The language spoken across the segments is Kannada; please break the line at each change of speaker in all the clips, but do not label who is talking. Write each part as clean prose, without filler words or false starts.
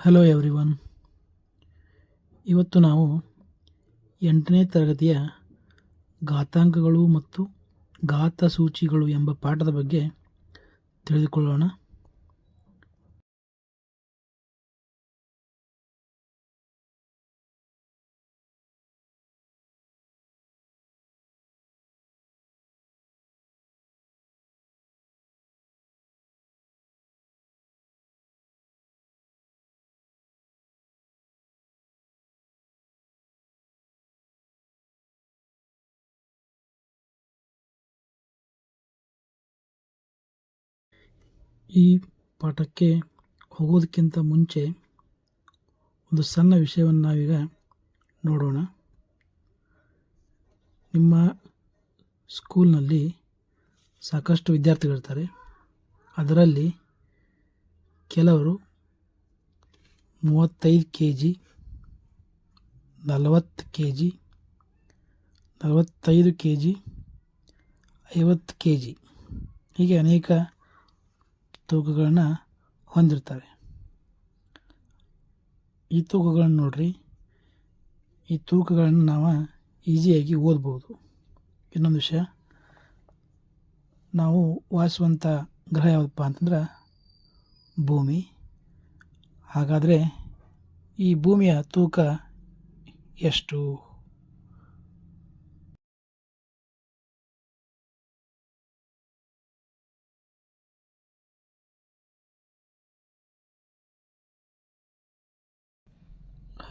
Hello everyone. ಇವತ್ತು ನಾವು 8ನೇ ತರಗತಿಯ ಘಾತಾಂಕಗಳು ಮತ್ತು ಘಾತ ಸೂಚಿಗಳು ಎಂಬ ಪಾಠದ ಬಗ್ಗೆ ತಿಳಿದುಕೊಳ್ಳೋಣ. ಈ ಪಾಠಕ್ಕೆ ಹೋಗೋದಕ್ಕಿಂತ ಮುಂಚೆ ಒಂದು ಸಣ್ಣ ವಿಷಯವನ್ನು ನಾವೀಗ ನೋಡೋಣ. ನಿಮ್ಮ ಸ್ಕೂಲ್ನಲ್ಲಿ ಸಾಕಷ್ಟು ವಿದ್ಯಾರ್ಥಿಗಳಿರ್ತಾರೆ. ಅದರಲ್ಲಿ ಕೆಲವರು 35 kg, 40 kg, 45 kg, 50 kg ಹೀಗೆ ಅನೇಕ ತೂಕಗಳನ್ನು ಹೊಂದಿರ್ತಾರೆ. ಈ ತೂಕಗಳನ್ನು ನೋಡ್ರಿ, ಈ ತೂಕಗಳನ್ನು ನಾವು ಈಸಿಯಾಗಿ ಓದ್ಬೋದು. ಇನ್ನೊಂದು ವಿಷಯ, ನಾವು ವಾಸಿಸುವಂಥ ಗ್ರಹ ಯಾವುದಪ್ಪ ಅಂತಂದ್ರೆ ಭೂಮಿ. ಹಾಗಾದರೆ ಈ ಭೂಮಿಯ ತೂಕ ಎಷ್ಟು?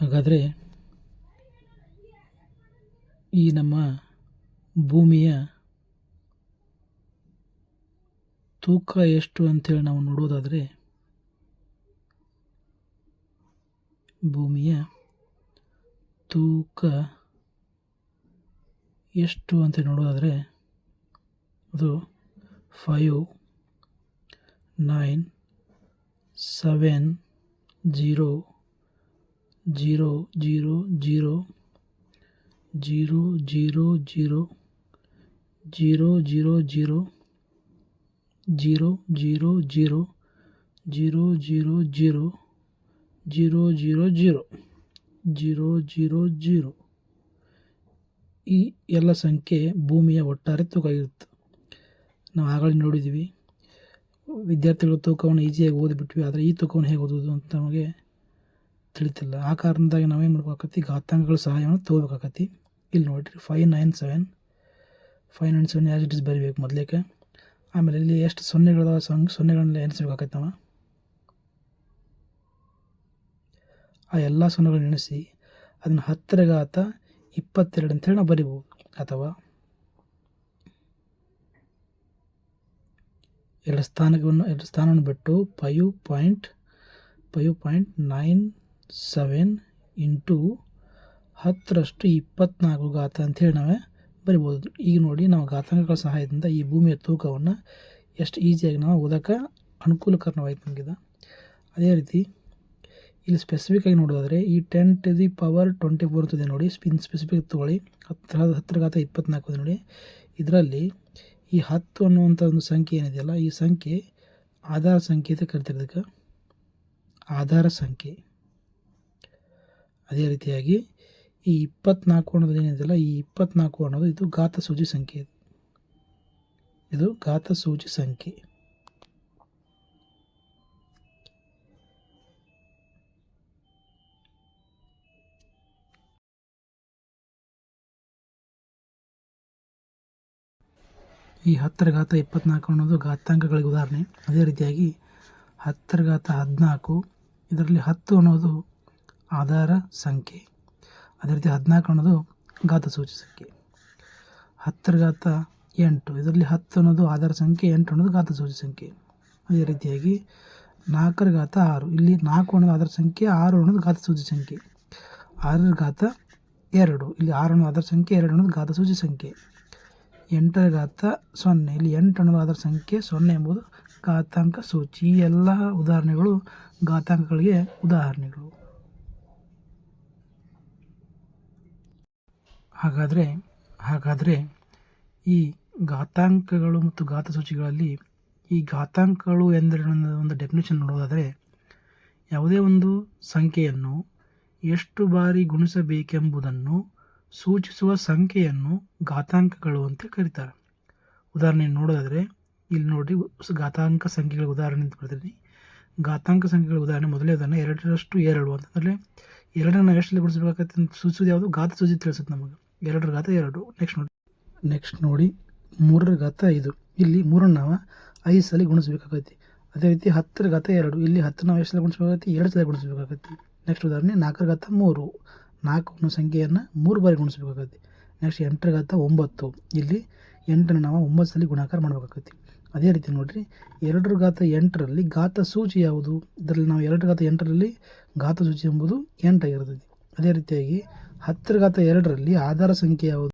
ಹಾಗಾದರೆ ಈ ನಮ್ಮ ಭೂಮಿಯ ತೂಕ ಎಷ್ಟು ಅಂಥೇಳಿ ನಾವು ನೋಡೋದಾದರೆ, ಭೂಮಿಯ ತೂಕ ಎಷ್ಟು ಅಂತ ನೋಡೋದಾದರೆ ಅದು 5, 9, 7, 0, 0, 0, 0, 0, 0, 0, 0, 0, 0, 0, 0, 0, 0, 0, 0, 0, 0, 0, 0, 0, 0 ಈ ಎಲ್ಲ ಸಂಖ್ಯೆ ಭೂಮಿಯ ಒಟ್ಟಾರೆ ತೂಕ ಆಗಿರುತ್ತೆ. ನಾವು ಆಗಲೇ ನೋಡಿದ್ದೀವಿ, ವಿದ್ಯಾರ್ಥಿಗಳ ತೂಕವನ್ನು ಈಸಿಯಾಗಿ ಓದಿಬಿಟ್ವಿ. ಆದರೆ ಈ ತೂಕವನ್ನು ಹೇಗೆ ಓದೋದು ಅಂತ ನಮಗೆ ತಿಳಿತಿಲ್ಲ. ಆ ಕಾರಣದಾಗಿ ನಾವೇನು ಮಾಡ್ಬೇಕಾಗತ್ತೆ, ಘಾತಾಂಕಗಳ ಸಹಾಯವನ್ನು ತೊಗೋಬೇಕಾಗತ್ತೆ. ಇಲ್ಲಿ ನೋಡಿರಿ 597 ಆ್ಯಸ್ ಇಟ್ ಇಸ್ ಬರಿಬೇಕು ಮೊದಲೇಕೆ. ಆಮೇಲೆ ಇಲ್ಲಿ ಎಷ್ಟು ಸೊನ್ನೆಗಳದಾವ, ಸೊನ್ನೆಗಳನ್ನೆಲ್ಲ ಎಣಿಸ್ಬೇಕಾಗತ್ತೆ. ನಾವು ಆ ಎಲ್ಲ ಸೊನ್ನೆಗಳನ್ನ ಎಣಿಸಿ ಅದನ್ನು 10 ರ ಘಾತ 22 ಅಂತೇಳಿ ನಾವು ಬರಿಬೋದು. ಅಥವಾ ಎರಡು ಸ್ಥಾನವನ್ನು ಬಿಟ್ಟು 5.97 ಇಂಟು 10⁻24 ಘಾತ ಅಂಥೇಳಿ ನಾವೇ ಬರಿಬೋದು. ಈಗ ನೋಡಿ, ನಾವು ಘಾತಾಂಕಗಳ ಸಹಾಯದಿಂದ ಈ ಭೂಮಿಯ ತೂಕವನ್ನು ಎಷ್ಟು ಈಸಿಯಾಗಿ ನಾವು ಓದೋಕ್ಕೆ ಅನುಕೂಲಕರವಾಯ್ತು ನಮಗಿದೆ. ಅದೇ ರೀತಿ ಇಲ್ಲಿ ಸ್ಪೆಸಿಫಿಕ್ಕಾಗಿ ನೋಡೋದಾದರೆ ಈ 10⁻24 ಅಂತಿದೆ ನೋಡಿ. ಸ್ಪೆಸಿಫಿಕ್ ತೊಗೊಳ್ಳಿ. 10⁻24 ಇದೆ ನೋಡಿ. ಇದರಲ್ಲಿ ಈ 10 ಅನ್ನುವಂಥ ಒಂದು ಸಂಖ್ಯೆ ಏನಿದೆಯಲ್ಲ, ಈ ಸಂಖ್ಯೆ ಆಧಾರ ಸಂಖ್ಯೆ ಅಂತ ಕರಿತಾರೆ. ಇದಕ್ಕೆ ಆಧಾರ ಸಂಖ್ಯೆ. ಅದೇ ರೀತಿಯಾಗಿ ಈ 24 ಅನ್ನೋದು ಏನಿದೆಯಲ್ಲ, ಈ 24 ಅನ್ನೋದು ಇದು ಘಾತ ಸೂಚಿ ಸಂಖ್ಯೆ. ಇದು ಘಾತ ಸೂಚಿ ಸಂಖ್ಯೆ. ಈ 10⁻24 ಅನ್ನೋದು ಘಾತಾಂಕಗಳಿಗೆ ಉದಾಹರಣೆ. ಅದೇ ರೀತಿಯಾಗಿ 10⁻14 ಇದರಲ್ಲಿ 10 ಅನ್ನೋದು ಆಧಾರ ಸಂಖ್ಯೆ. ಅದೇ ರೀತಿ 14 ಅನ್ನೋದು ಘಾತ ಸೂಚಿ ಸಂಖ್ಯೆ. 10⁻8 ಇದರಲ್ಲಿ 10 ಅನ್ನೋದು ಆಧಾರ ಸಂಖ್ಯೆ, 8 ಅನ್ನೋದು ಘಾತ ಸೂಚಿ ಸಂಖ್ಯೆ. ಅದೇ ರೀತಿಯಾಗಿ 4⁻6 ಇಲ್ಲಿ 4 ಅನ್ನೋದು ಆಧಾರ ಸಂಖ್ಯೆ, 6 ಅನ್ನೋದು ಘಾತ ಸೂಚಿ ಸಂಖ್ಯೆ. 6⁻2 ಇಲ್ಲಿ 6 ಅನ್ನೋದು ಆಧಾರ ಸಂಖ್ಯೆ, 2 ಅನ್ನೋದು ಘಾತ ಸೂಚಿ ಸಂಖ್ಯೆ. 8⁻0 ಇಲ್ಲಿ 8 ಅನ್ನೋದು ಆಧಾರ ಸಂಖ್ಯೆ, 0 ಎಂಬುದು ಘಾತಾಂಕ ಸೂಚಿ. ಈ ಎಲ್ಲ ಉದಾಹರಣೆಗಳು ಘಾತಾಂಕಗಳಿಗೆ ಉದಾಹರಣೆಗಳು. ಹಾಗಾದರೆ ಈ ಘಾತಾಂಕಗಳು ಮತ್ತು ಘಾತ ಸೂಚಿಗಳಲ್ಲಿ ಈ ಘಾತಾಂಕಗಳು ಎಂದರೆ ಒಂದು ಡೆಫಿನೇಷನ್ ನೋಡೋದಾದರೆ, ಯಾವುದೇ ಒಂದು ಸಂಖ್ಯೆಯನ್ನು ಎಷ್ಟು ಬಾರಿ ಗುಣಿಸಬೇಕೆಂಬುದನ್ನು ಸೂಚಿಸುವ ಸಂಖ್ಯೆಯನ್ನು ಘಾತಾಂಕಗಳು ಅಂತ ಕರೀತಾರೆ. ಉದಾಹರಣೆ ನೋಡೋದಾದರೆ ಇಲ್ಲಿ ನೋಡಿ ಘಾತಾಂಕ ಸಂಖ್ಯೆಗಳ ಉದಾಹರಣೆ ಅಂತ ಬರ್ತೀನಿ. ಘಾತಾಂಕ ಸಂಖ್ಯೆಗಳ ಉದಾಹರಣೆ ಮೊದಲೇ ಉದಾಹರಣೆ 2 ಅಂತಂದರೆ 2 ಎಷ್ಟಲ್ಲಿ ಗುಣಿಸಬೇಕಾಗತ್ತೆ ಅಂತ ಸೂಚಿಸೋದು ಯಾವುದು? ಘಾತ ಸೂಚಿ ತಿಳಿಸುತ್ತೆ ನಮಗೆ. 2 ನೆಕ್ಸ್ಟ್ ನೋಡಿ 3 ಇಲ್ಲಿ 3 ನಾವು 5 ಸಲ ಗುಣಿಸಬೇಕಾಗತ್ತೆ. ಅದೇ ರೀತಿ 10 ಇಲ್ಲಿ 10 ನಾವು ಎಷ್ಟು ಸಲ ಗುಣಿಸಬೇಕಾಗತ್ತೆ? 2 ಸಲ ಗುಣಿಸಬೇಕಾಗತ್ತೆ. ನೆಕ್ಸ್ಟ್ ಉದಾಹರಣೆ 4 4 ಅನ್ನೋ ಸಂಖ್ಯೆಯನ್ನು 3 ಬಾರಿ ಗುಣಿಸಬೇಕಾಗತ್ತೆ. ನೆಕ್ಸ್ಟ್ 8 ಇಲ್ಲಿ 8 ನಾವು 9 ಸಲ ಗುಣಾಕಾರ ಮಾಡಬೇಕಾಗತ್ತೆ. ಅದೇ ರೀತಿ ನೋಡಿರಿ 2 ಘಾತ ಸೂಚಿ ಯಾವುದು? ಇದರಲ್ಲಿ ನಾವು 2 ಘಾತ ಸೂಚಿ ಎಂಬುದು 8 ಆಗಿರ್ತದೆ. ಅದೇ ರೀತಿಯಾಗಿ 10 ಆಧಾರ ಸಂಖ್ಯೆ ಯಾವುದು?